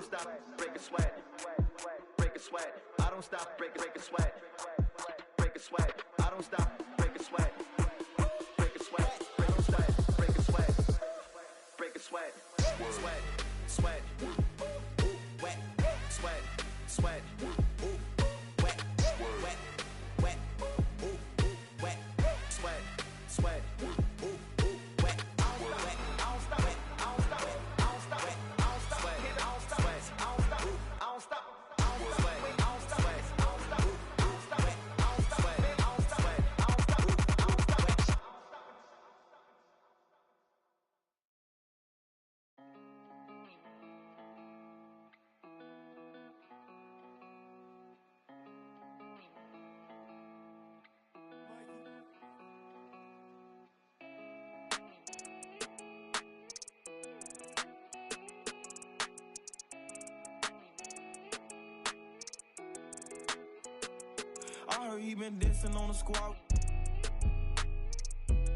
stop, break a sweat, break a sweat. I don't stop, break a sweat, break a sweat. I don't stop, break a sweat, break a sweat, break a sweat, break a sweat, break a sweat, sweat, sweat, wet, sweat, sweat, wet, wet, wet, wet, sweat, sweat, wet, wet. I don't stop it, I don't stop it, I don't stop it, I don't stop it, I don't stop it, I don't stop it, I don't stop it. I heard he been dancing on the squad.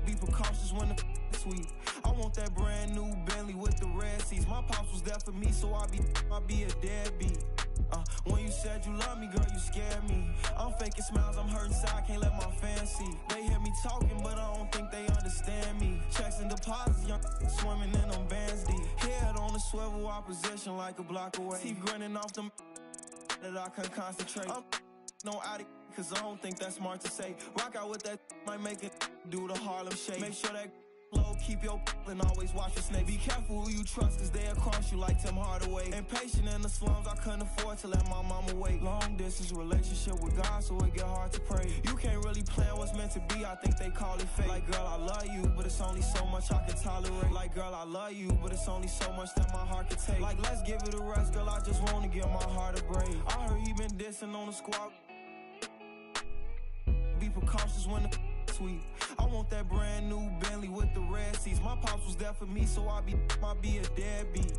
Be precautious when the sweet. I want that brand new Bentley with the red seats. My pops was there for me, so I be a deadbeat. When you said you love me, girl, you scared me. I'm faking smiles, I'm hurting inside, can't let my fans see. They hear me talking, but I don't think they understand me. Checks and deposits, young swimming in them bands deep. Head on the swivel, opposition like a block away. Teeth grinning off them that I couldn't concentrate. I'm no addict, cause I don't think that's smart to say. Rock out with that, might make it do the Harlem Shake. Make sure that low, keep your and always watch your snake. Be careful who you trust, cause they'll cross you like Tim Hardaway. Impatient in the slums, I couldn't afford to let my mama wait. Long distance relationship with God, so it get hard to pray. You can't really plan what's meant to be, I think they call it fate. Like, girl, I love you, but it's only so much I can tolerate. Like, girl, I love you, but it's only so much that my heart can take. Like, let's give it a rest, girl, I just wanna give my heart a break. I heard he been dissing on the squad. Be precautious when the sweet. I want that brand new Bentley with the red seats. My pops was there for me, so I be a deadbeat.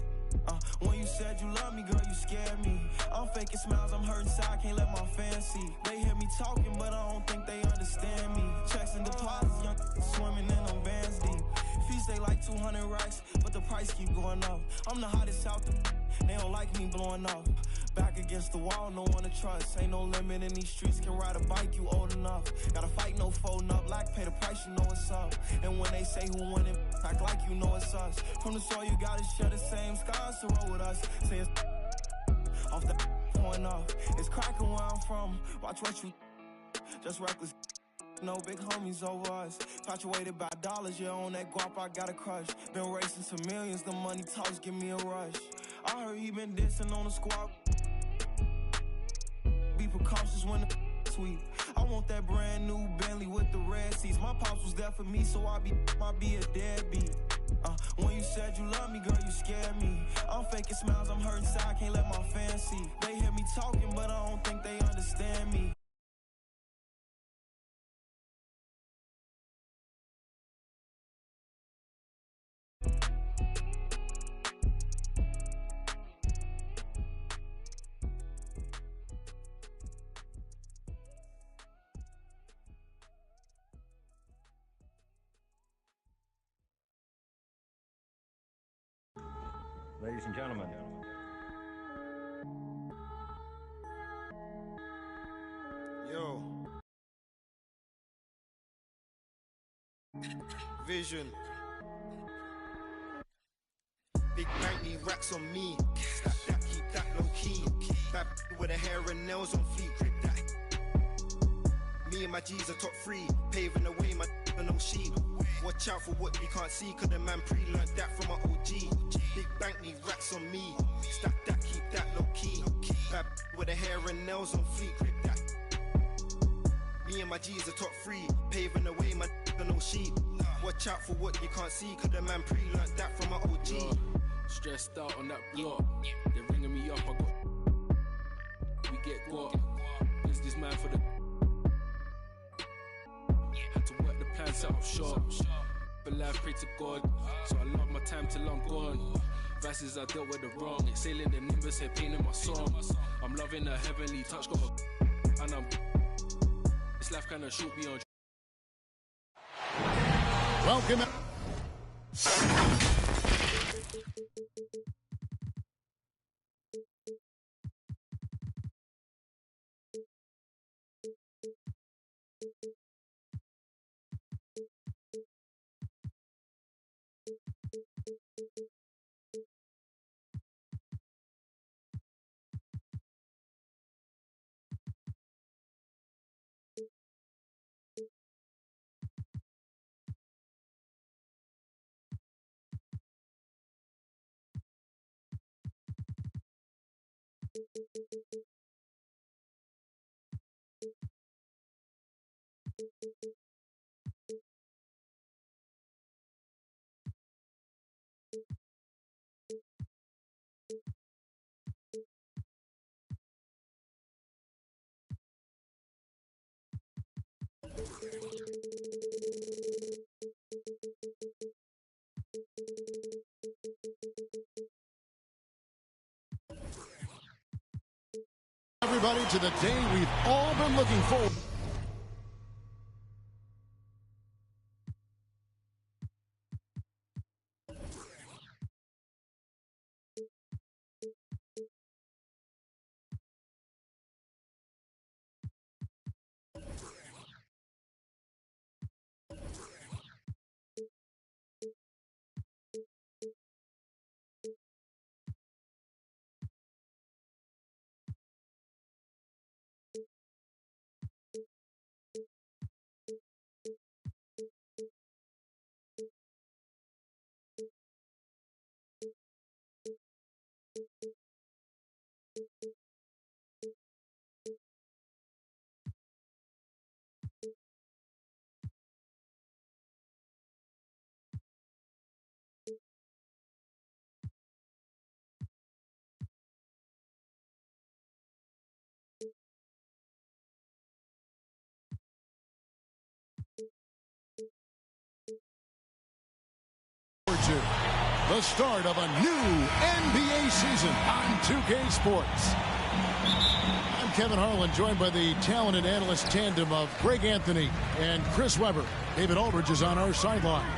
When you said you love me, girl, you scared me. I'm faking smiles, I'm hurting inside, can't let my fans see. They hear me talking, but I don't think they understand me. Checks and deposits, young swimming in them bands deep. Fees stay like 200 racks, but the price keep going up. I'm the hottest out the they don't like me blowing up. Back against the wall, no one to trust. Ain't no limit in these streets, can ride a bike, you old enough. Gotta fight, no folding up, like pay the price, you know it's up. And when they say who won it, act like you know it's us. From the soil, you gotta share the same skies to roll with us. Say it's off the point off. It's cracking where I'm from, watch what you just reckless. No big homies over us. Fluctuated by dollars, yeah, on that guap I got a crush. Been racing to millions, the money talks give me a rush. I heard he been dissing on the squad. Be precautious when the sweet. I want that brand new Bentley with the red seats. My pops was there for me, so I be a deadbeat. When you said you love me, girl, you scared me. I'm faking smiles, I'm hurting inside, can't let my fans see. They hear me talking, but I don't think they understand me. Ladies and gentlemen, yo, Vision, big bank need racks on me. Stack that, keep that low key. Bad with the hair and nails on fleek. Grip that. Me and my G's are top 3, paving the way, my no sheep. Watch out for what you can't see, cause the man pre-learned that from my OG. Big bank need racks on me. Stack that, keep that low key. Bad with the hair and nails on fleek. Grip that. Me and my G's are top 3, paving the way, my no sheep. Watch out for what you can't see, cause the man pre-learned that from my OG. Yo, stressed out on that block. They're ringing me up, I got. We get got. Is this man for the. Had to work the plan, set up shop. But life, pray to God. So I love my time till I'm gone. Verses I dealt with the wrong. Exhaling them nimbus, head pain in my song. I'm loving a heavenly touch, got a. And I'm. This life kinda shoot me on. Welcome. Everybody, to the day we've all been looking forward. To the start of a new NBA season on 2K Sports. I'm Kevin Harlan, joined by the talented analyst tandem of Greg Anthony and Chris Webber. David Aldridge is on our sideline.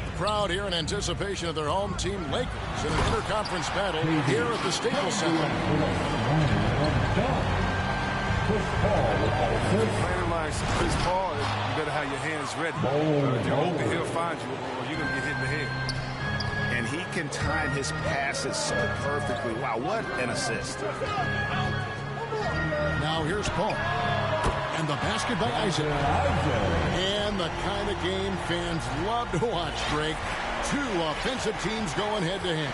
The crowd here in anticipation of their home team Lakers in an interconference battle here at the Staples Center. Playing like Chris Paul, you better have your hands ready. If you're open, he'll find you, or you're going to get hit in the head. And he can time his passes so perfectly. Wow, what an assist. Now here's Paul. And the basket by Isaac. And the kind of game fans love to watch, Greg. Two offensive teams going head-to-head.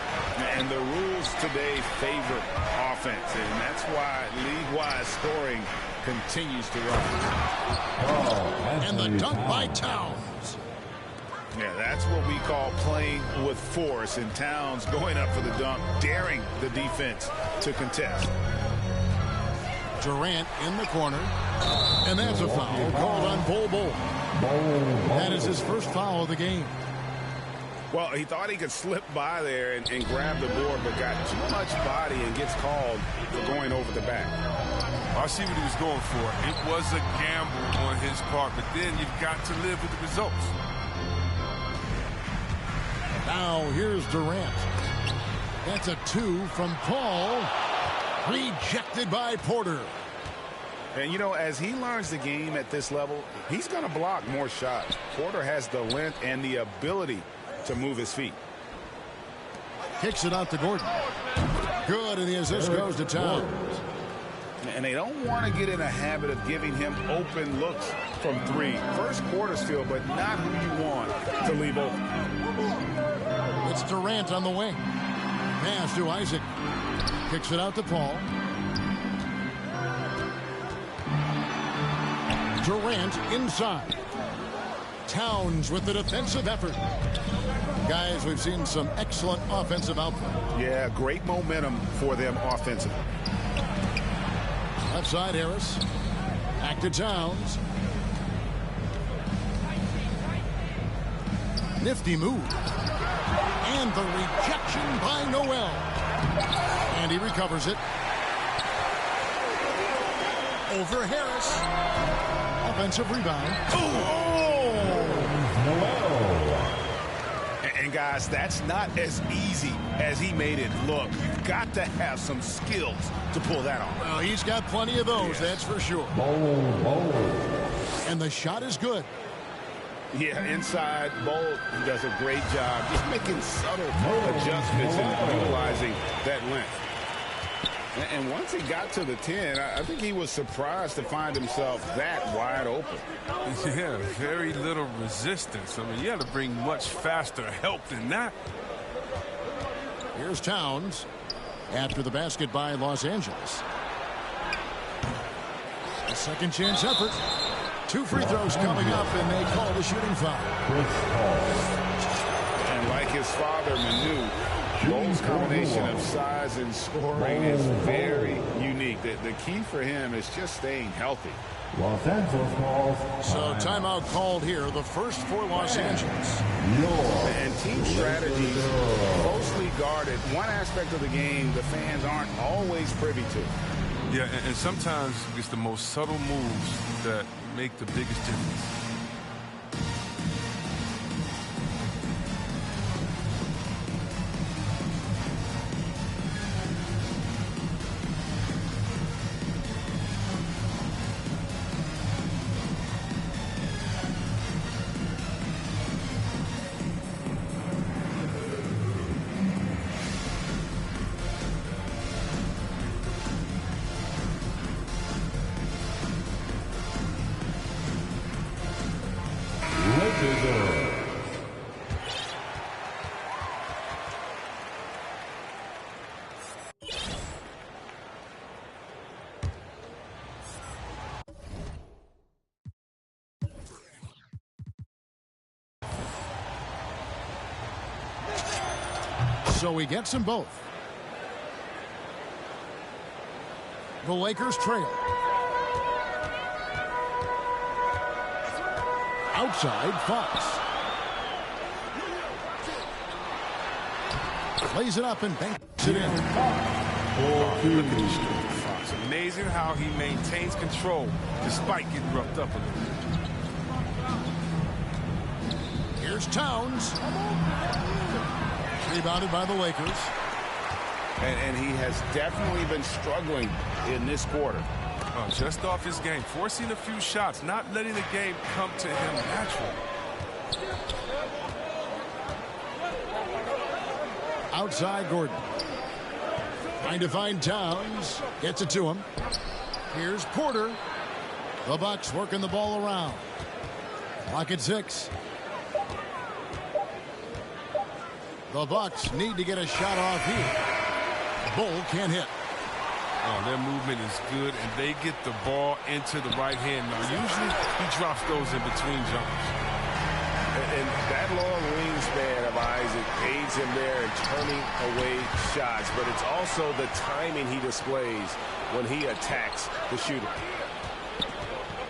And the rules today favor offense, and that's why league-wide scoring continues to rise. And the dunk by Towns. Yeah, that's what we call playing with force, and Towns going up for the dunk, daring the defense to contest. Durant in the corner. And that's a foul called on Bol. That is his first foul of the game. Well, he thought he could slip by there and grab the board, but got too much body and gets called for going over the back. I see what he was going for. It was a gamble on his part, but then you've got to live with the results. Now here's Durant. That's a two from Paul. Rejected by Porter. And, you know, as he learns the game at this level, he's going to block more shots. Porter has the length and the ability to move his feet. Kicks it out to Gordon. Good, and the assist goes to Towns. And they don't want to get in a habit of giving him open looks from three. First quarter's feel, but not who you want to leave open. It's Durant on the wing. Pass to Isaac. Kicks it out to Paul. Durant inside. Towns with the defensive effort. Guys, we've seen some excellent offensive output. Yeah, great momentum for them offensively. Left side, Harris. Back to Towns. Nifty move. And the rejection by Noel. And he recovers it. over Harris. Offensive rebound. And guys, that's not as easy as he made it look. You've got to have some skills to pull that off. Well, he's got plenty of those, that's for sure. And the shot is good. Yeah, inside, Bolt does a great job just making subtle adjustments and utilizing that length. And once he got to the 10, I think he was surprised to find himself that wide open. Yeah, very little resistance. I mean, you had to bring much faster help than that. Here's Towns after the basket by Los Angeles. A second chance effort. 2 free throws coming up, and they call the shooting foul. And like his father, Manu, Bolt's combination of size and scoring is very unique. The key for him is just staying healthy. Los Angeles calls. So timeout called here, the first for Los Angeles. And team strategy closely guarded. One aspect of the game the fans aren't always privy to. Yeah, and sometimes it's the most subtle moves that make the biggest difference. So he gets them both. The Lakers trail. Outside, Fox. Plays it up and banks it in. Look at the strength of Fox. Amazing how he maintains control despite getting roughed up a little bit. Here's Towns. Rebounded by the Lakers. And he has definitely been struggling in this quarter. Just off his game, forcing a few shots, not letting the game come to him naturally. Outside, Gordon. Trying to find Towns. Gets it to him. Here's Porter. The Bucks working the ball around. Clock at 6. The Bucks need to get a shot off here. Bull can't hit. Oh, their movement is good, and they get the ball into the right hand. Now, usually he drops those in between jumpers. And that long wingspan of Isaac aids him there in turning away shots, but it's also the timing he displays when he attacks the shooter.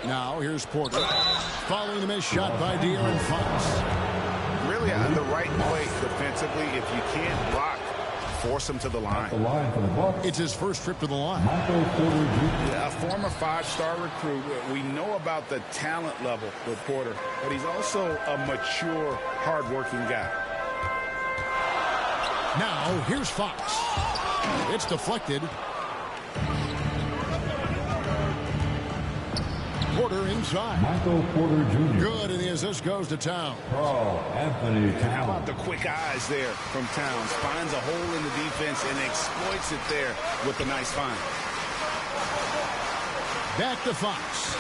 Now, here's Porter. Following the missed shot by De'Aaron Fox. Really the right play defensively. If you can't block, force him to the line. It's his first trip to the line. Yeah, a former 5-star recruit. We know about the talent level with Porter, but he's also a mature, hard-working guy. Now, here's Fox. It's deflected. Porter inside. Michael Porter Jr. Good, and the assist goes to Towns. Anthony Towns. How about the quick eyes there from Towns? Finds a hole in the defense and exploits it there with a nice find. Back to Fox.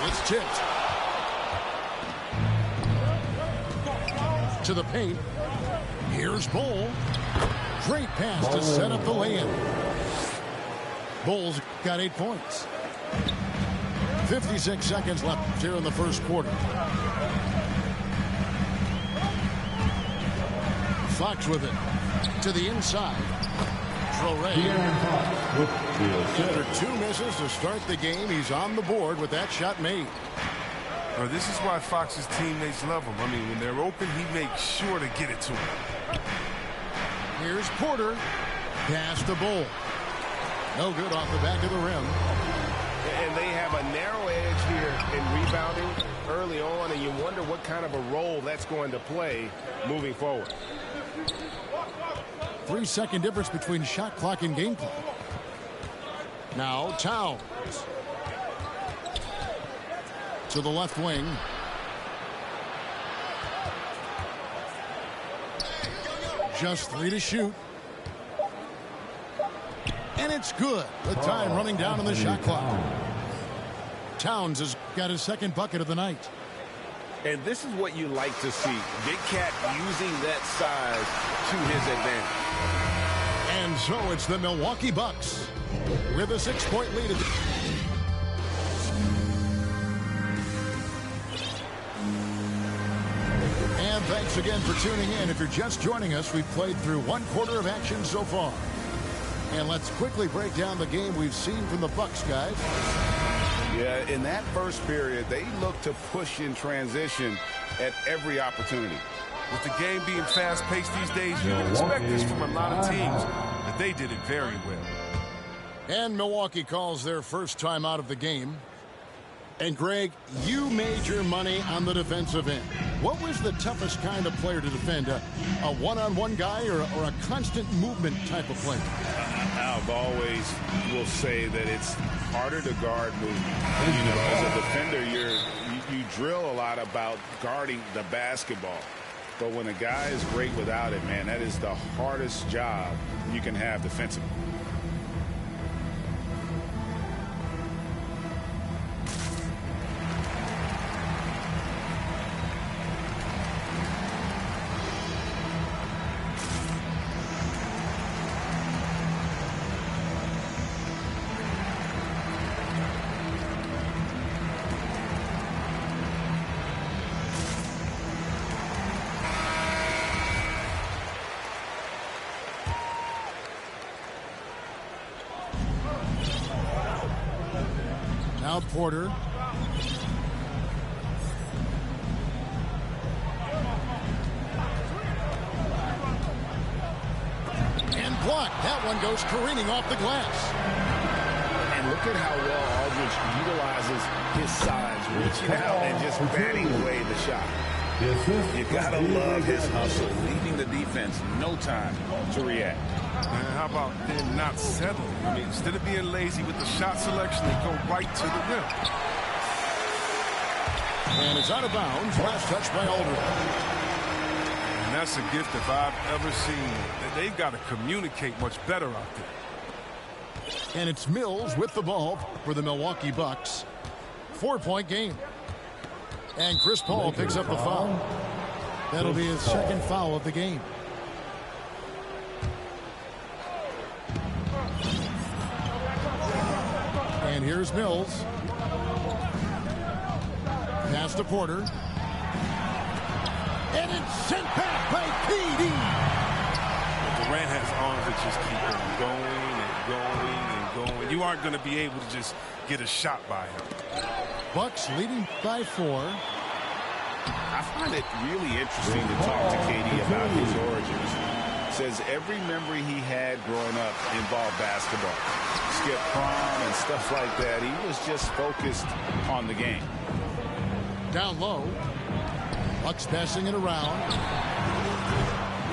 It's tipped. To the paint. Here's Bull. Great pass to set up the lay-in. Bulls got 8 points. 56 seconds left here in the first quarter. Fox with it. To the inside. After 2 misses to start the game, he's on the board with that shot made. Well, this is why Fox's teammates love him. I mean, when they're open, he makes sure to get it to him. Here's Porter. Pass to Bull. No good off the back of the rim. And they have a narrow edge here in rebounding early on, and you wonder what kind of a role that's going to play moving forward. 3-second difference between shot clock and game clock. Now Towns. To the left wing. Just 3 to shoot. And it's good. The time running down on the shot clock. Towns has got his second bucket of the night. And this is what you like to see. Big Cat using that size to his advantage. And so it's the Milwaukee Bucks with a 6-point lead. And thanks again for tuning in. If you're just joining us, we've played through 1 quarter of action so far. And let's quickly break down the game we've seen from the Bucks, guys. Yeah, in that first period, they looked to push in transition at every opportunity. With the game being fast-paced these days, you can expect this from a lot of teams, but they did it very well. And Milwaukee calls their first time out of the game. And Greg, you made your money on the defensive end. What was the toughest kind of player to defend? A one-on-one guy or a constant movement type of player? I've always will say that it's harder to guard movement. You know, as a defender, you drill a lot about guarding the basketball. But when a guy is great without it, man, that is the hardest job you can have defensively. Now Porter. And blocked. That one goes careening off the glass. And look at how well Aldridge utilizes his size, reaching out and just batting away the shot. You gotta love his hustle, leaving the defense no time to react. And how about them not settling? I mean, instead of being lazy with the shot selection, they go right to the rim. And it's out of bounds. Last touch by Aldridge. And that's a gift if I've ever seen. They've got to communicate much better out there. And it's Mills with the ball for the Milwaukee Bucks. 4-point game. And Chris Paul picks up the foul. That'll be his second foul of the game. And here's Mills. Pass to Porter. And it's sent back by PD. Durant has arms that just keep on going and going and going. You aren't going to be able to just get a shot by him. Bucks leading by 4. I find it really interesting to talk to KD about his origins. Says every memory he had growing up involved basketball. Skip prom and stuff like that. He was just focused on the game. Down low. Bucks passing it around.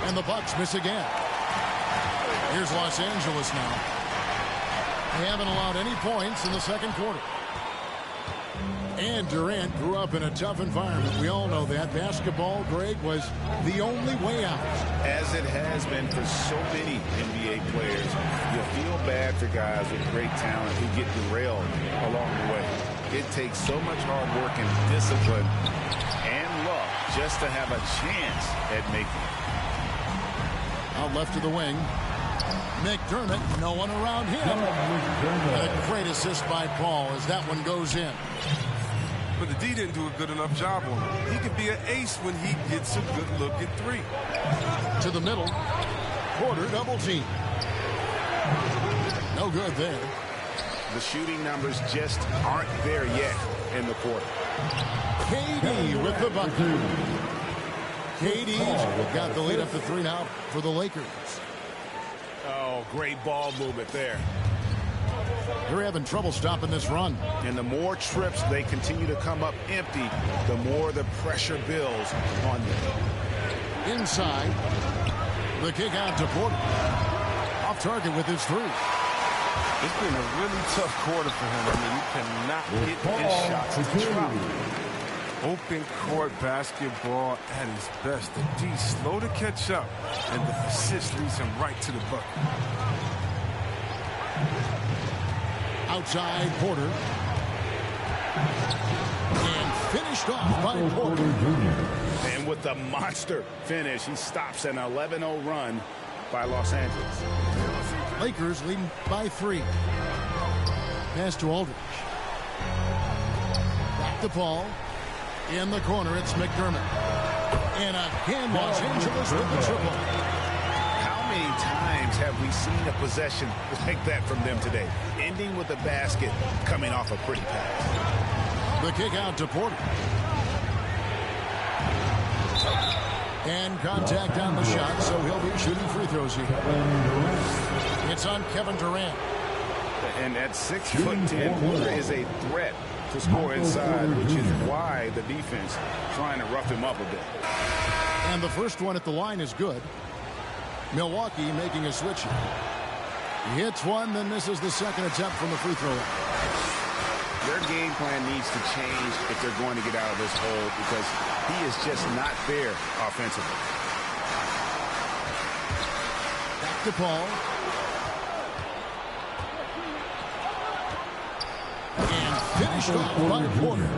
And the Bucks miss again. Here's Los Angeles now. They haven't allowed any points in the second quarter. And Durant grew up in a tough environment. We all know that. Basketball, Greg, was the only way out. As it has been for so many NBA players, you feel bad for guys with great talent who get derailed along the way. It takes so much hard work and discipline and luck just to have a chance at making it. Out left to the wing. McDermott, no one around him. And a great assist by Paul as that one goes in. But the D didn't do a good enough job on him. He can be an ace when he gets a good look at 3. To the middle. Porter double team. No good there. The shooting numbers just aren't there yet in the quarter. KD with the bucket. KD's got the lead up to 3 now for the Lakers. Oh, great ball movement there. They're having trouble stopping this run. And the more trips they continue to come up empty, the more the pressure builds on them. Inside. The kick out to Porter. Off target with his three. It's been a really tough quarter for him. I mean, you cannot get his shots to drop. Open court basketball at his best. The D slow to catch up, and the assist leads him right to the bucket. Outside Porter. And finished off by Porter. And with the monster finish, he stops an 11-0 run by Los Angeles. Lakers leading by 3. Pass to Aldridge. Back to Paul. In the corner, it's McDermott. And again, Los Angeles with the triple. How many times have we seen a possession like that from them today? Ending with a basket, coming off a pretty pass. The kick out to Porter. And contact on the shot, so he'll be shooting free throws here. It's on Kevin Durant. And at 6'10", Porter is a threat to score inside, which is why the defense trying to rough him up a bit. And the first one at the line is good. Milwaukee making a switch here. He hits one, then misses the second attempt from the free throw line. Their game plan needs to change if they're going to get out of this hole, because he is just not there offensively. Back to Paul. And finished off by Porter.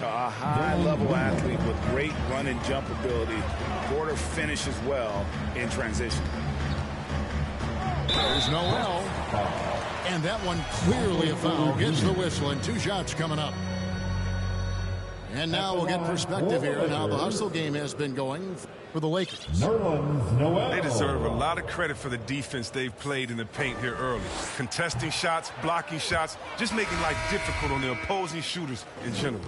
A high-level athlete with great run and jump ability. Porter finishes well in transition. There's Noel. And that one clearly a foul. Gets the whistle, and 2 shots coming up. And now we'll get perspective here on how the hustle game has been going for the Lakers. They deserve a lot of credit for the defense they've played in the paint here early. Contesting shots, blocking shots, just making life difficult on the opposing shooters in general.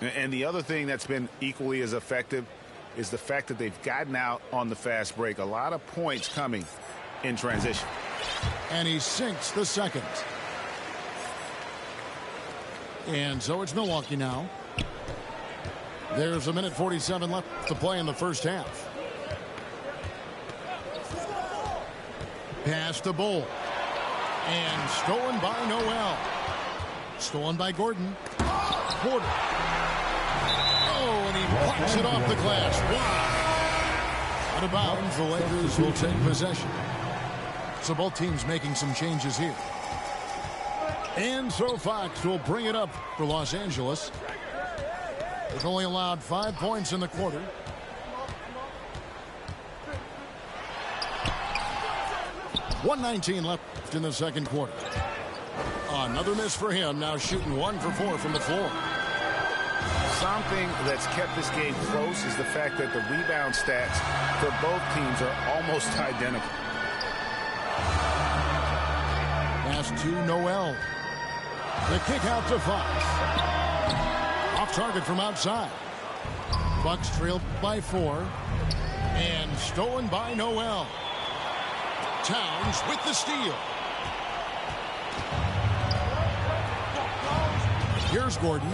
And the other thing that's been equally as effective is the fact that they've gotten out on the fast break. A lot of points coming in transition. And he sinks the second. And so it's Milwaukee now. There's a minute 47 left to play in the first half. Pass to Bull. And stolen by Noel. Stolen by Gordon. Porter. Oh, and he blocks it off the glass. Wow. Out of bounds, the Lakers will take possession. So both teams making some changes here. And so Fox will bring it up for Los Angeles. They've only allowed 5 points in the quarter. .119 left in the second quarter. Another miss for him. Now shooting 1 for 4 from the floor. Something that's kept this game close is the fact that the rebound stats for both teams are almost identical. Pass to Noel. The kick out to Fox. Off target from outside. Bucks trailed by 4. And stolen by Noel. Towns with the steal. Here's Gordon.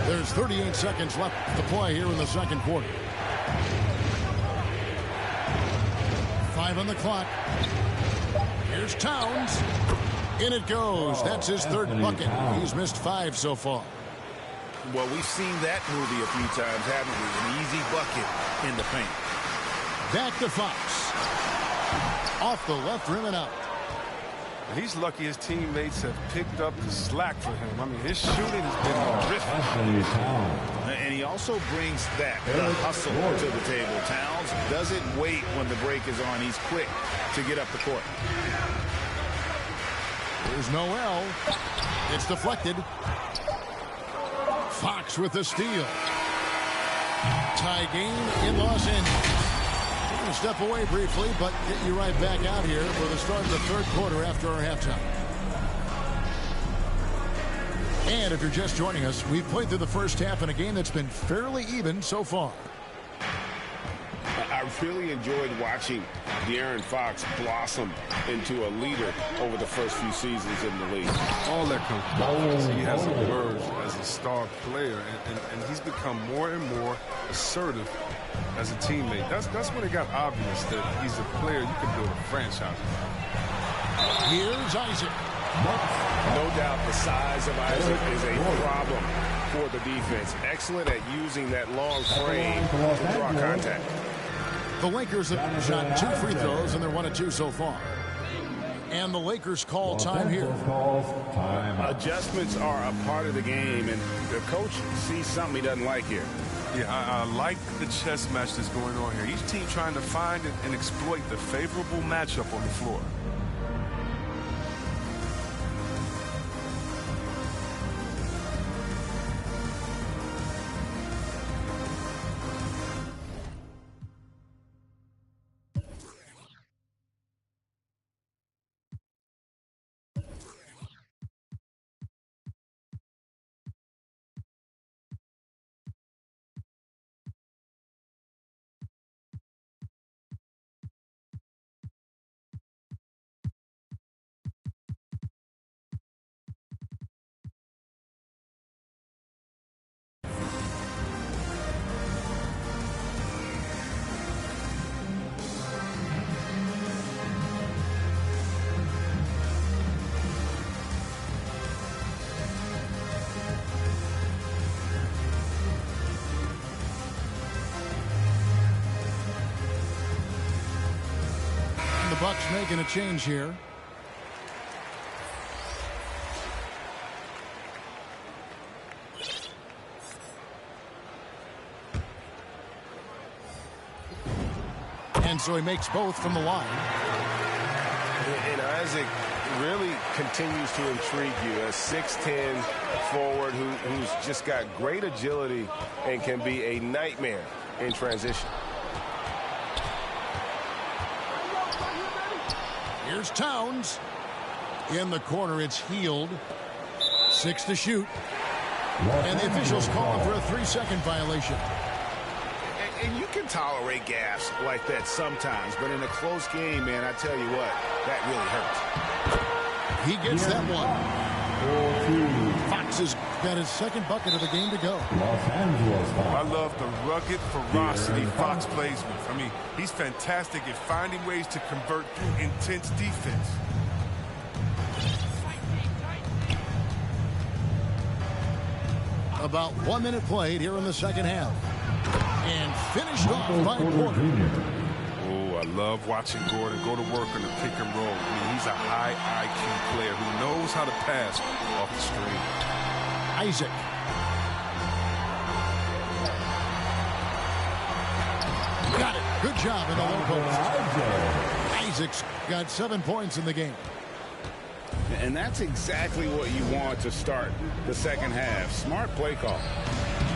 There's 38 seconds left to play here in the second quarter. 5 on the clock. Here's Towns. In it goes. That's his third bucket. He's missed 5 so far. Well, we've seen that movie a few times, haven't we? An easy bucket in the paint. Back to Fox. Off the left rim and out. He's lucky his teammates have picked up the slack for him. I mean, his shooting has been terrific. And he also brings the hustle to the table. Towns doesn't wait when the break is on. He's quick to get up the court. There's Noel. It's deflected. Fox with the steal. Tie game in Los Angeles. We're going to step away briefly, but get you right back out here for the start of the third quarter after our halftime. And if you're just joining us, we've played through the first half in a game that's been fairly even so far. I really enjoyed watching De'Aaron Fox blossom into a leader over the first few seasons in the league. All that comes from confidence. He has emerged as a star player, and he's become more and more assertive as a teammate. That's when it got obvious that he's a player you can build a franchise with. Here's Isaac. No doubt the size of Isaac is a problem for the defense. Excellent at using that long frame to draw contact. The Lakers have shot 2 free throws, and they're 1 of 2 so far. And the Lakers call time here. Adjustments are a part of the game, and the coach sees something he doesn't like here. Yeah, I like the chess match that's going on here. Each team trying to find and exploit the favorable matchup on the floor. Bucks making a change here. And so he makes both from the line. And Isaac really continues to intrigue you. A 6'10 forward who's just got great agility and can be a nightmare in transition. Here's Towns. In the corner, it's Healed. 6 to shoot. And the officials call him for a 3-second violation. And you can tolerate gaffes like that sometimes, but in a close game, man, I tell you what, that really hurts. He gets that one. Fox has got his second bucket of the game to go. I love the rugged ferocity Fox plays with. I mean, he's fantastic at finding ways to convert through intense defense. About 1 minute played here in the second half. And finished off by Porter. Oh, I love watching Gordon go to work on the pick and roll. I mean, he's a high IQ player who knows how to pass off the screen. Isaac. Got it. Good job in the low post. Isaac's got 7 points in the game. And that's exactly what you want to start the second half. Smart play call.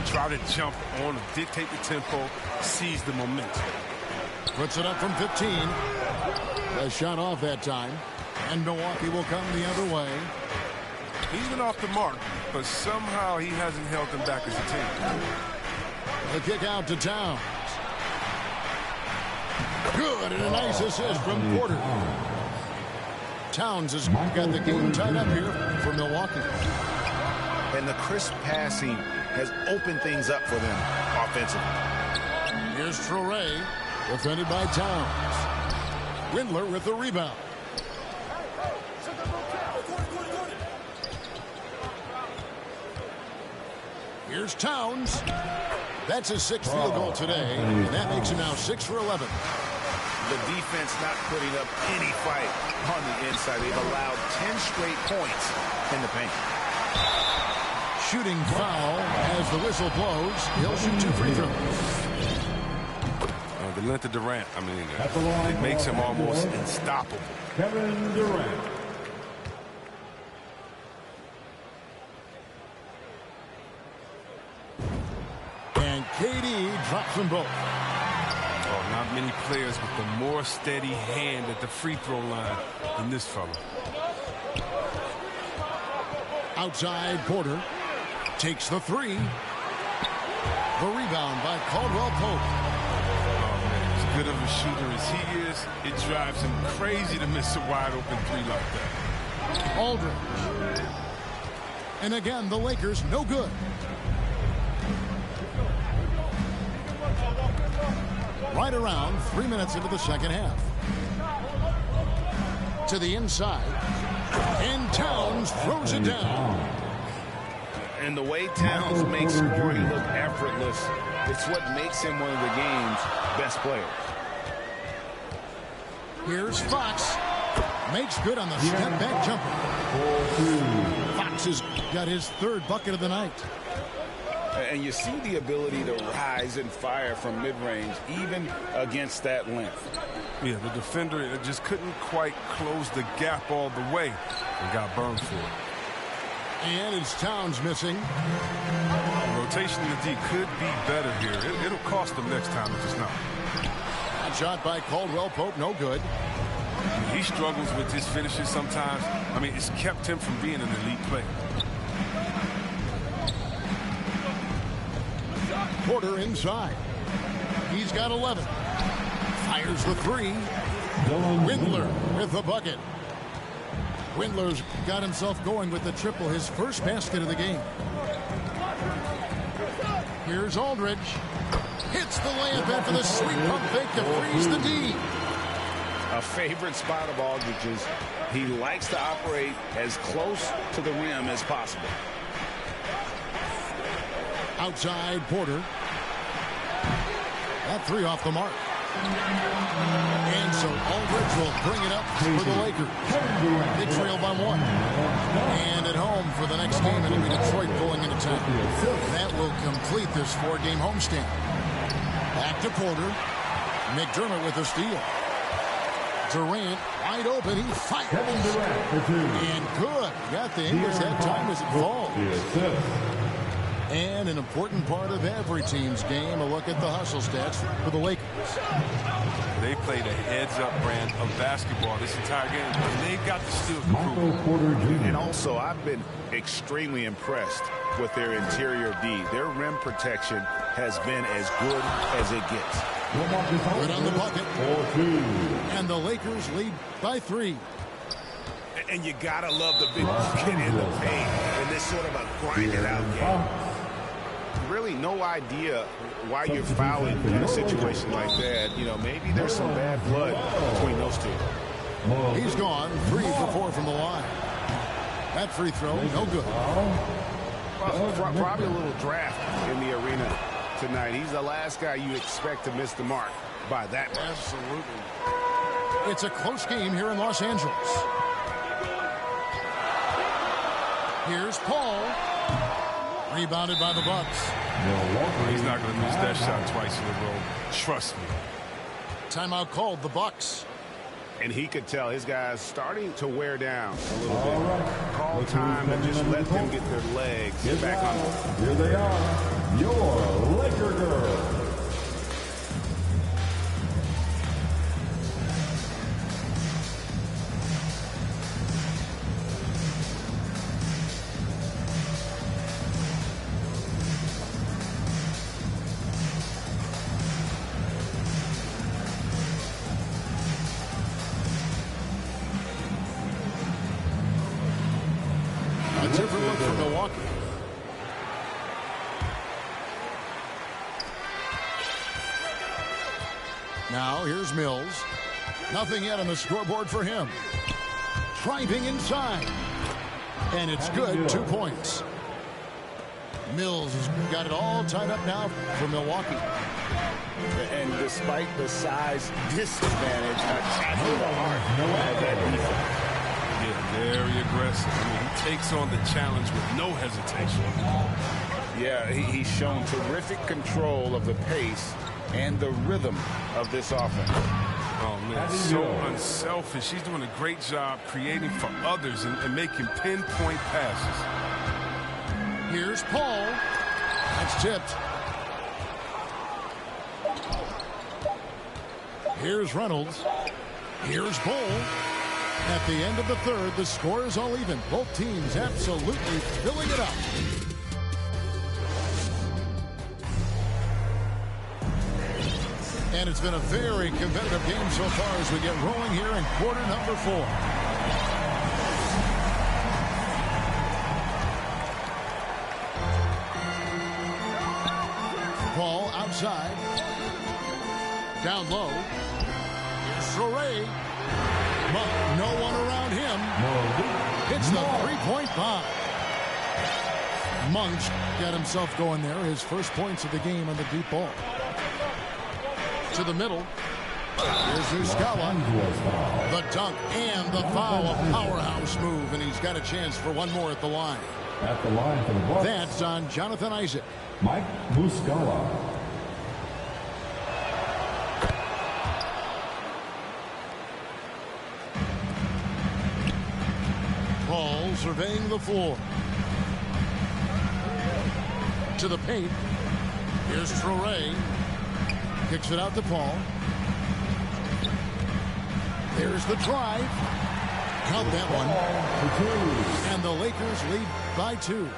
Try to jump on, dictate the tempo, seize the momentum. Puts it up from 15. A shot off that time. And Milwaukee will come the other way. He's been off the mark, but somehow he hasn't held them back as a team. The kick out to Towns. Good, and a nice assist from Porter. Towns has got the game tied up here for Milwaukee. And the crisp passing has opened things up for them offensively. Here's Traore, defended by Towns. Windler with the rebound. Here's Towns. That's his 6th field goal today, and that makes him now 6 for 11. The defense not putting up any fight on the inside. They've allowed 10 straight points in the paint. Shooting foul as the whistle blows. He'll shoot 2 free throws. The length of Durant, I mean, it makes him almost unstoppable. Kevin Durant. And KD drops them both. Oh, not many players with a more steady hand at the free throw line than this fella. Outside, Porter takes the 3. The rebound by Caldwell Pope. Oh, man, good of a shooter as he is, it drives him crazy to miss a wide-open three like that. Aldridge. And again, the Lakers no good. Right around 3 minutes into the second half. To the inside. And Towns throws it down. And the way Towns makes scoring look effortless, it's what makes him one of the game's best players. Here's Fox. Makes good on the step-back jumper. Fox has got his third bucket of the night. And you see the ability to rise and fire from mid-range, even against that length. Yeah, the defender just couldn't quite close the gap all the way and got burned for it. And it's Towns missing. The rotation in the D could be better here. It'll cost them next time if it's not. That shot by Caldwell Pope, no good. He struggles with his finishes sometimes. I mean, it's kept him from being an elite player. Porter inside. He's got 11. Fires the three. Windler with the bucket. Windler's got himself going with the triple, his first basket of the game. Here's Aldridge. Hits the layup after the sweep pump fake to freeze the D. A favorite spot of Aldridge's. He likes to operate as close to the rim as possible. Outside Porter. That three off the mark. And so Aldridge will bring it up for the Lakers. They trail by one. And at home for the next game, it'll be Detroit going into town. That will complete this four-game homestand. Back to Porter. McDermott with a steal. Durant wide open. He fires. And good. Got the English that time as it falls. And an important part of every team's game, a look at the hustle stats for the Lakers. They played a heads-up brand of basketball this entire game, and they've got the steal to prove. And also, I've been extremely impressed with their interior D. Their rim protection has been as good as it gets. Good on the bucket. And the Lakers lead by 3. And you gotta love the big bucket in the paint in this sort of a grinded-out game. Really no idea why you're fouling in a situation like that. You know, maybe there's some bad blood between those two. He's gone 3 for 4 from the line. That free throw, no good. Probably a little draft in the arena tonight. He's the last guy you expect to miss the mark by that much. Absolutely. It's a close game here in Los Angeles. Here's Paul. Rebounded by the Bucks. He's not going to miss that shot twice in a row. Trust me. Timeout called, the Bucks. And he could tell his guys starting to wear down a little bit. Call time and just let them get their legs back on. Here they are, your Laker girls. A different look for Milwaukee. Now here's Mills. Nothing yet on the scoreboard for him. Driving inside. And it's good. 2 points. Mills has got it all tied up now for Milwaukee. And despite the size disadvantage, attacking the heart of that defense. Yeah, very aggressive. I mean, he takes on the challenge with no hesitation. Yeah, he's shown terrific control of the pace and the rhythm of this offense. Oh, man, so unselfish. He's doing a great job creating for others and making pinpoint passes. Here's Paul. That's tipped. Here's Reynolds. Here's Bull. At the end of the third, the score is all even. Both teams absolutely filling it up. And it's been a very competitive game so far as we get rolling here in quarter number 4. Ball outside. Down low. Here's Sorey. Monk, no one around him. Hits the three-point bomb. Monk's got himself going there. His first points of the game on the deep ball. To the middle. Here's Muscala. The dunk and the foul. A powerhouse move, and he's got a chance for one more at the line. At the line for the Bucks, That's on Jonathan Isaac. Mike Muscala. Paul surveying the floor. To the paint. Here's Sorey. Kicks it out to Paul. There's the drive. Count that one. And the Lakers lead by 2.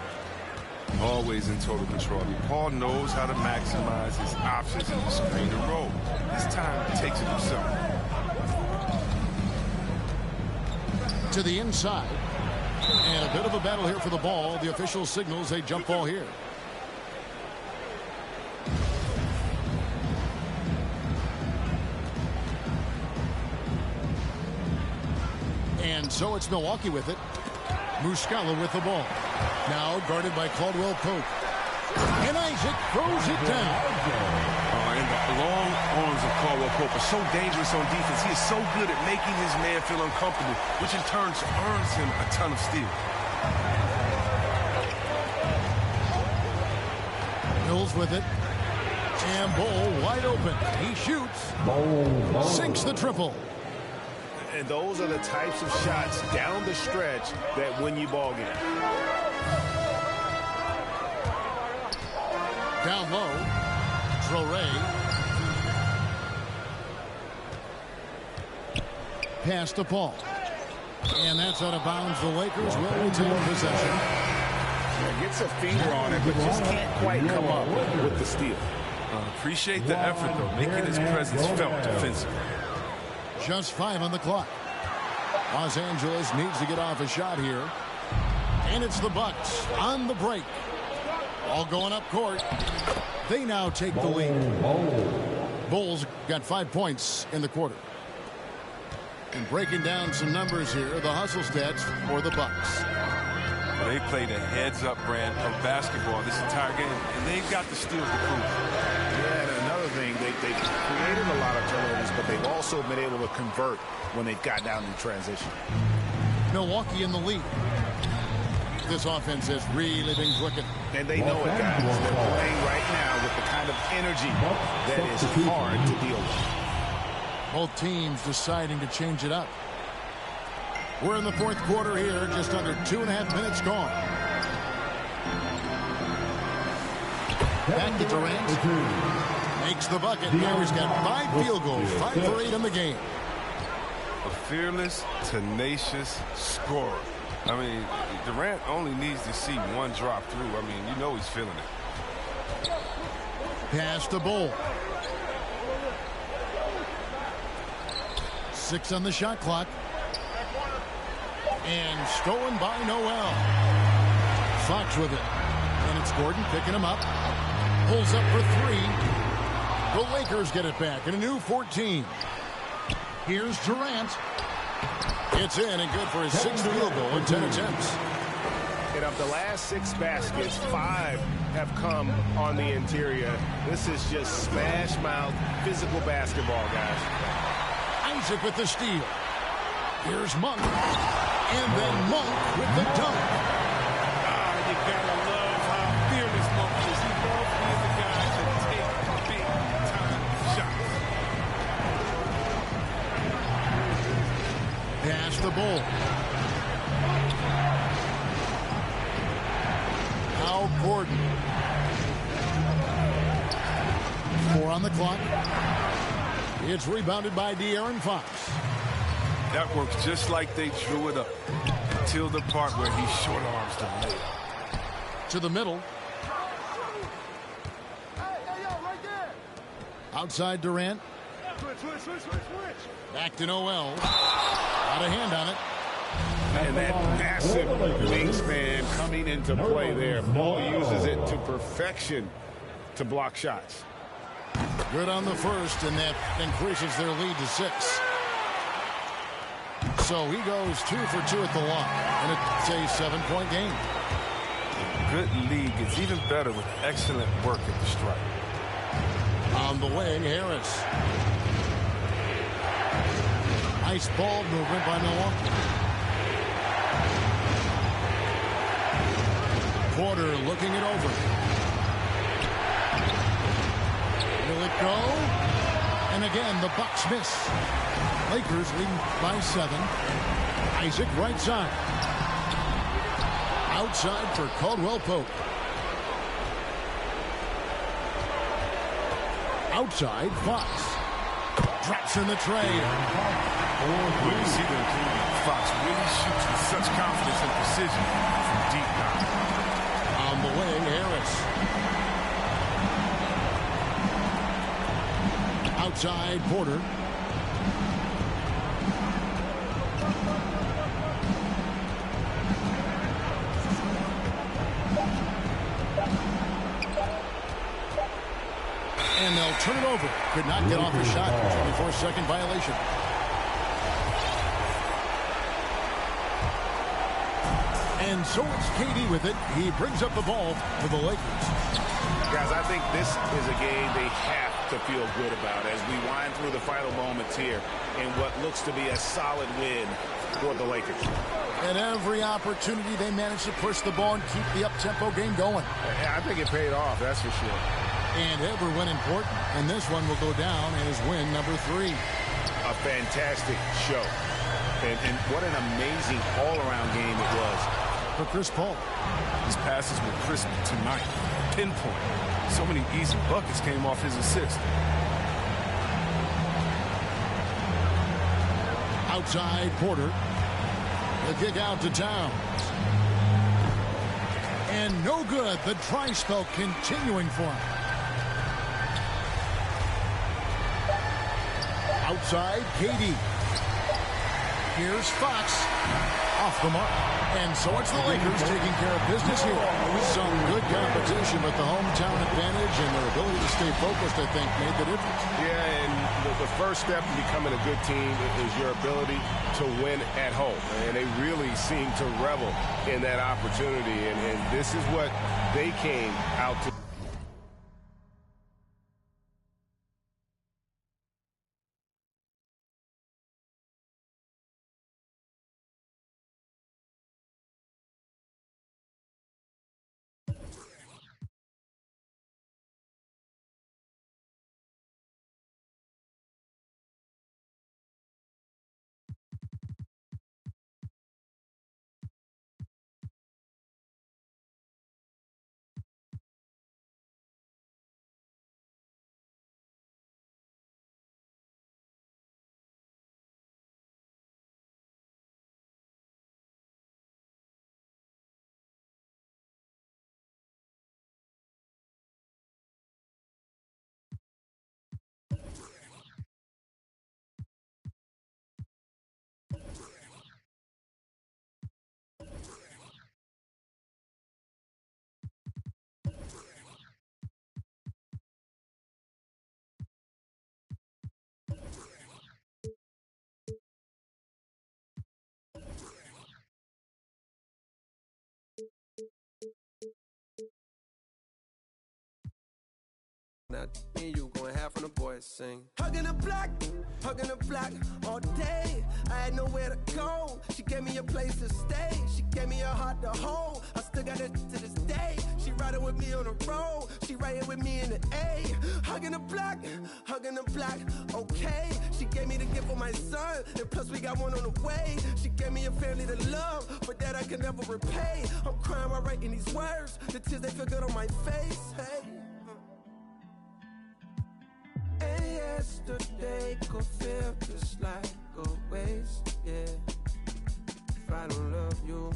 Always in total control. Paul knows how to maximize his options in the screen and roll. This time he takes it himself. To the inside. And a bit of a battle here for the ball. The official signals a jump ball here. And so it's Milwaukee with it. Muscala with the ball. Now guarded by Caldwell Pope. And Isaac throws it down. And the long arms of Caldwell Pope are so dangerous on defense. He is so good at making his man feel uncomfortable, which in turn earns him a ton of steals. Mills with it. And Bol wide open. He shoots. Sinks the triple. And those are the types of shots down the stretch that win you ball games. Down low. Sorey. Pass to Paul. And that's out of bounds. The Lakers will retain possession. Yeah, gets a finger on it, but just can't quite come up with the steal. Appreciate the effort, though, making his presence felt defensively. Just 5 on the clock. Los Angeles needs to get off a shot here. And it's the Bucks on the break. All going up court. They now take the lead. Bulls got 5 points in the quarter. And breaking down some numbers here, the hustle stats for the Bucks. Well, they played a heads-up brand of basketball this entire game, and they've got the steals to prove it. Yeah, and another thing, they've created a lot of turnovers, but they've also been able to convert when they've got down in transition. Milwaukee in the lead. This offense has really been clicking. And they know it, guys. They're playing right now with the kind of energy that is hard to deal with. Both teams deciding to change it up. We're in the fourth quarter here, just under 2.5 minutes gone. Back to Durant. Makes the bucket. Now he's got 5 field goals, 5 for 8 in the game. A fearless, tenacious scorer. I mean, Durant only needs to see one drop through. I mean, you know he's feeling it. Pass to Bol. 6 on the shot clock. And stolen by Noel. Fox with it. And it's Gordon picking him up. Pulls up for 3. The Lakers get it back in a new 14. Here's Durant. It's in and good for his 6th field goal in 10 attempts. And of the last 6 baskets, 5 have come on the interior. This is just smash mouth physical basketball, guys. Isaac with the steal. Here's Monk. And then Monk with the dunk. You gotta love how fearless Monk is. He loves being the guy to take big-time shots. Pass the Bol. Now Gordon. 4 on the clock. It's rebounded by De'Aaron Fox. That works just like they drew it up until the part where he short arms the lay. To the middle. Outside Durant. Back to Noel. Got a hand on it. And that massive wingspan coming into play there. Ball uses it to perfection to block shots. Good on the first, and that increases their lead to 6. So he goes 2 for 2 at the line, and it's a 7-point game. Good lead gets even better with excellent work at the stripe. On the wing, Harris. Nice ball movement by Milwaukee. Porter looking it over. Will it go? And again, the Bucks miss. Lakers leading by 7. Isaac right side. Outside for Caldwell Pope. Outside, Fox. Drops in the tray. When you see them, Fox really shoots with such confidence and precision from deep now. On the wing, Harris. Outside, Porter. And they'll turn it over. Could not get off a shot. 24-second violation. And so it's KD with it. He brings up the ball for the Lakers. Guys, I think this is a game they have to feel good about as we wind through the final moments here in what looks to be a solid win for the Lakers. And every opportunity they manage to push the ball and keep the up-tempo game going. Yeah, I think it paid off, that's for sure. And every win important. And this one will go down as win number 3. A fantastic show. And what an amazing all-around game it was. For Chris Paul. His passes were crisp tonight. Pinpoint. So many easy buckets came off his assist. Outside, Porter. The kick out to Towns. And no good. The dry spell continuing for him. Outside, KD. Here's Fox. Off the mark. And so it's the Lakers taking care of business here. Some good competition, but the hometown advantage and their ability to stay focused, I think, made the difference. Yeah, and the first step in becoming a good team is your ability to win at home. And they really seem to revel in that opportunity. And this is what they came out to. Now, me and you gonna have from the boys sing. Hugging the block all day. I had nowhere to go. She gave me a place to stay. She gave me a heart to hold. I still got it to this day. She riding with me on the road. She riding with me in the A. Hugging the block, okay. She gave me the gift for my son, and plus we got one on the way. She gave me a family to love, but that I can never repay. I'm crying while writing these words. The tears, they feel good on my face, hey. And yesterday could feel just like a waste, yeah. If I don't love you,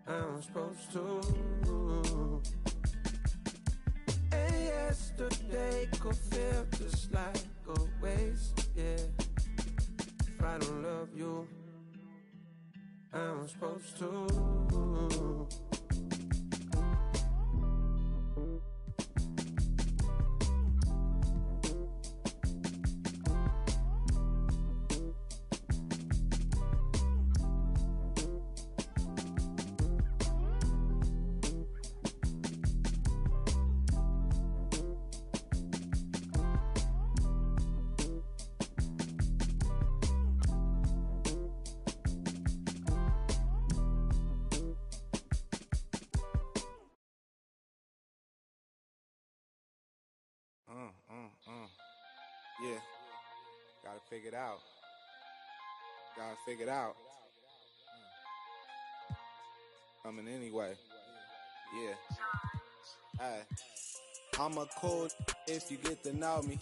I'm supposed to. And yesterday could feel just like a face, yeah. If I don't love you, I'm supposed to. Yeah, gotta figure it out. Gotta figure it out. Coming anyway. Yeah. Hey, I'm a cool if you get to know me.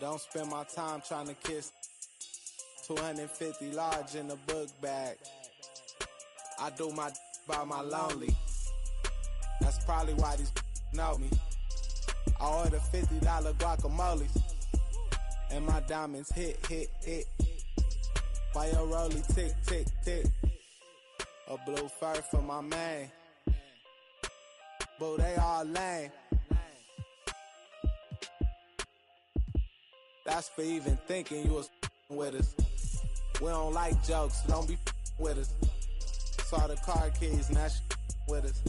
Don't spend my time trying to kiss. 250 large in the book bag. I do my by my lonely. That's probably why these know me. I order $50 guacamoles. And my diamonds hit. Why your rollie tick, tick, tick. A blue fur for my man. Boo, they all lame. That's for even thinking you was with us. We don't like jokes, so don't be with us. Saw the car keys, now she with us.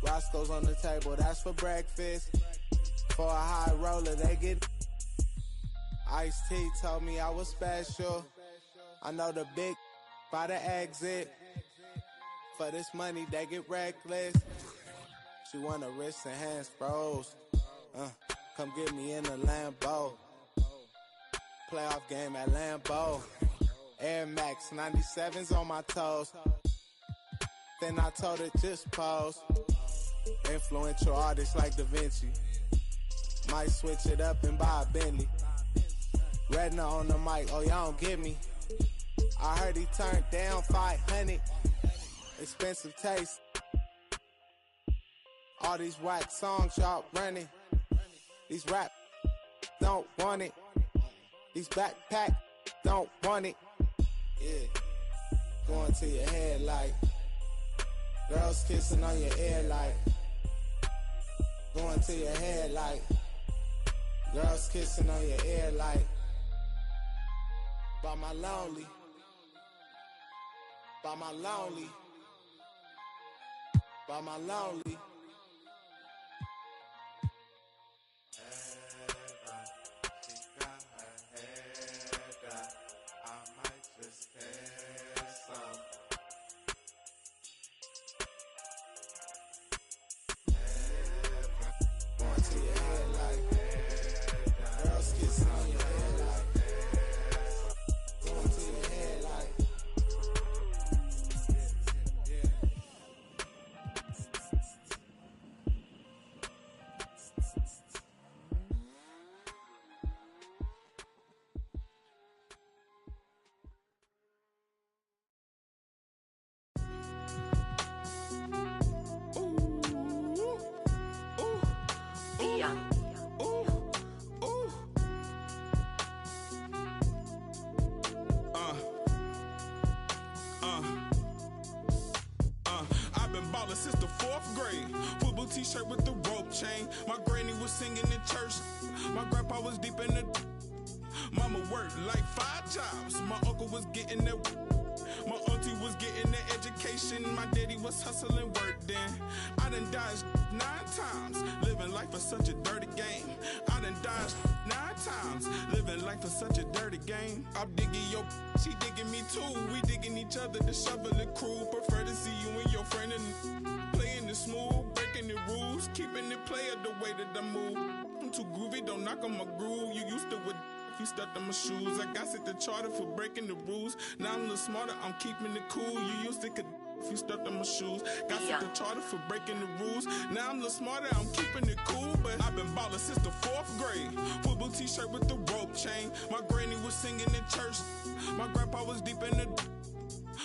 Roscoe's on the table, that's for breakfast. For a high roller, they get. Ice-T told me I was special. I know the big by the exit. For this money, they get reckless. She want her wrists and hands froze. Come get me in the Lambo. Playoff game at Lambeau. Air Max 97s on my toes. Then I told her just pose. Influential artists like Da Vinci. Might switch it up and buy a Bentley. Redna on the mic, oh y'all don't get me. I heard he turned down 500. Expensive taste. All these whack songs y'all running. These rap don't want it. These backpack don't want it. Yeah, going to your head like girls kissing on your ear like going to your head like girls kissing on your ear like by my lonely, by my lonely, by my lonely. I've been ballin' since the 4th grade. Football t-shirt with the rope chain. My granny was singing in church. My grandpa was deep in the. Mama worked like 5 jobs. My uncle was getting that. My auntie was getting the education. My daddy was hustling work then. I done dodged 9 times. Living life is such a dirty game. I done dodged 9 times. Living life is such a dirty game. I'm digging your, she digging me too. We digging each other, the shovel and crew. Prefer to see you and your friend and playing it smooth, breaking the rules, keeping it player the way that I move. I'm too groovy, don't knock on my groove. You used to with you stepped on my shoes. I got set the charter for breaking the rules. Now I'm a little smarter, I'm keeping it cool. You used to could if you stepped on my shoes. Got set the charter for breaking the rules. Now I'm a little smarter, I'm keeping it cool. But I've been ballin' since the 4th grade. Football t-shirt with the rope chain. My granny was singing in church. My grandpa was deep in the.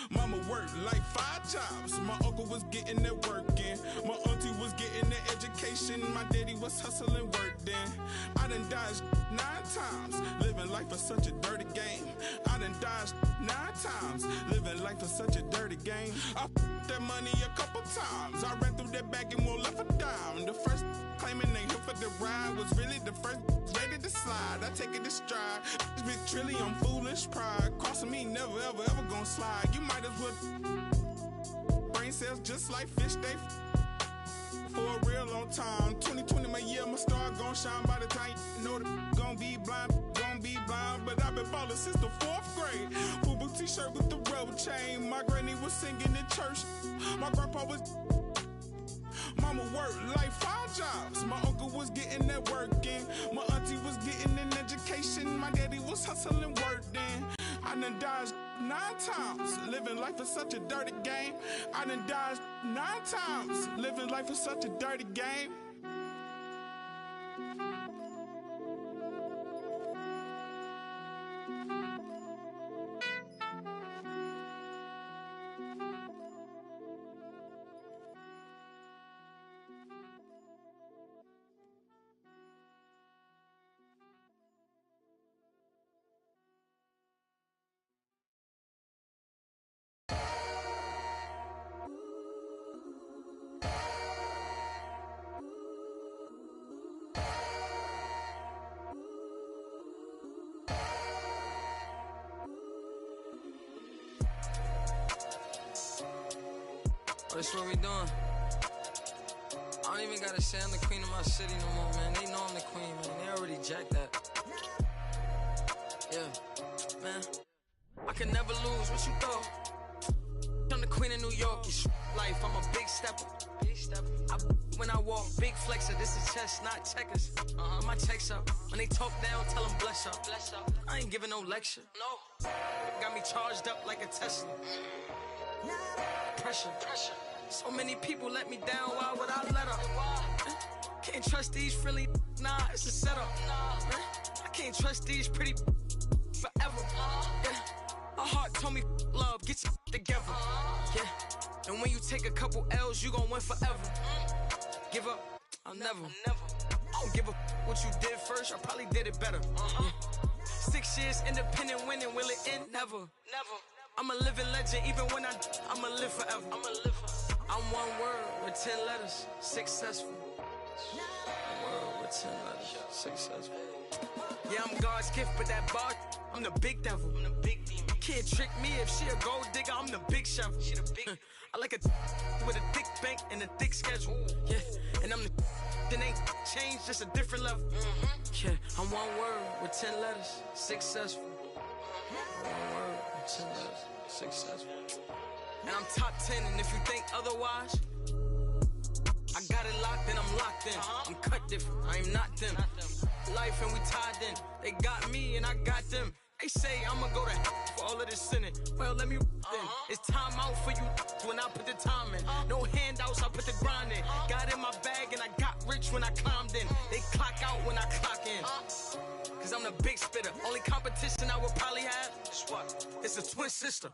Mama worked like 5 jobs. My uncle was getting that work in. My auntie was getting that education. My daddy was hustling work then. I done dodged 9 times. Living life is such a dirty game. I done dodged 9 times. Living life is such a dirty game. I f***ed that money a couple times. I ran through that bag and won't left a dime. The first claiming they here for the ride was really the first ready to slide. I take it to stride. This big trilly, I'm foolish pride. Crossing me, never ever ever gonna slide. You might as well brain cells just like fish, they for a real long time. 2020 my year, my star gon' shine. By the time you know the gon' be blind. But I've been ballin' since the 4th grade. Fubu t-shirt with the rubber chain. My granny was singing in church. My grandpa was. Mama worked like 5 jobs. My uncle was getting that work in. My auntie was getting an education. My daddy was hustling work then. I done dodged 9 times. Living life is such a dirty game. I done dodged 9 times. Living life is such a dirty game. That's what we doing. I don't even gotta say I'm the queen of my city no more, man. They know I'm the queen, man. They already jacked that. Yeah, man. I can never lose. What you thought? I'm the queen of New York. It's life. I'm a big stepper. When I walk, big flexer. This is chess, not checkers. My checks up. When they talk down, tell them bless up. I ain't giving no lecture. No. Got me charged up like a Tesla. Pressure. So many people let me down, why would I let up? Can't trust these friendly, nah, it's a setup. I can't trust these pretty forever. Yeah. My heart told me love, get your together. Yeah. And when you take a couple L's, you gon' win forever. Give up, I'll never. I don't give a what you did first, I probably did it better. 6 years independent winning, will it end? Never. I'm a living legend, even when I'ma live forever. I'm one word with 10 letters, successful. One word with 10 letters, successful. Yeah, I'm God's gift, but that bar, I'm the big devil. I'm the big demon. Can't trick me if she a gold digger, I'm the big chef. She the big. I like a with a thick bank and a thick schedule. Yeah, and I'm the that ain't changed, just a different level. Yeah, I'm one word with 10 letters, successful. One word with 10 letters, successful. And I'm top 10, and if you think otherwise, I got it locked in, I'm locked in. I'm cut different, I am not them. Life and we tied in. They got me and I got them. They say I'ma go to for all of this sinning. Well, let me then. It's time out for you when I put the time in. No handouts, I put the grind in. Got in my bag and I got rich when I climbed in. They clock out when I clock in. Cause I'm the big spitter. Only competition I would probably have is what? It's a twin sister.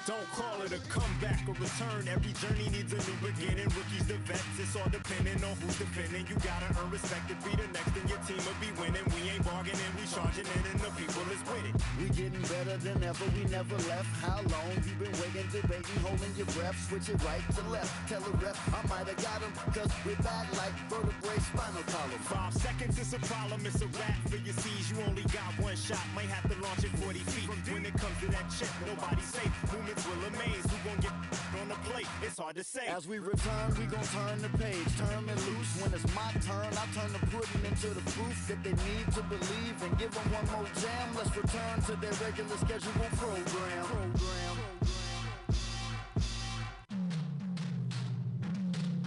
Don't call it a comeback or return. Every journey needs a new beginning. Rookies to vets, it's all depending on who's defending. You gotta earn respect to be the next, and your team will be winning. We ain't bargaining, we charging in, and the people is with it. We getting better than ever, we never left. How long you been waiting, debating, holding your breath? Switch it right to left. Tell a rep I might have got him, cause we're back like vertebrae, spinal column. 5 seconds is a problem, it's a wrap for your C's. You only got one shot, might have to launch it 40 feet. When it comes to that chip, nobody's safe. Movements will amaze. Who gon' get on the plate? It's hard to say. As we return, we gon' turn the page, turn it loose. When it's my turn, I turn the pudding into the proof that they need to believe, and give them one more jam. Let's return to their regular scheduled program.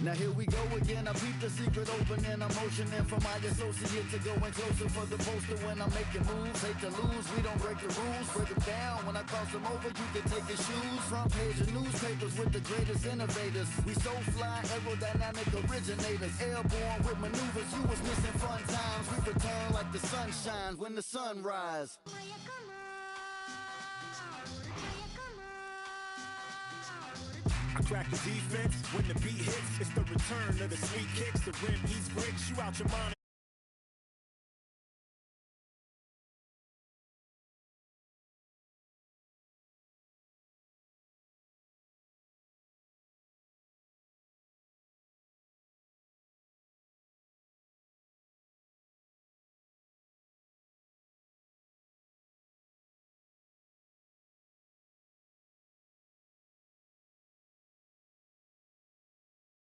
Now here we go again, I peep the secret opening. I'm motioning for my associate to go in closer for the poster when I'm making moves. Hate to lose, we don't break the rules. Break them down, when I cross them over, you can take your shoes. Front page of newspapers with the greatest innovators. We so fly, aerodynamic originators. Airborne with maneuvers, you was missing fun times. We return like the sun shines when the sun rise. I crack the defense when the beat hits. It's the return of the sweet kicks. The rim eats bricks, you out your mind.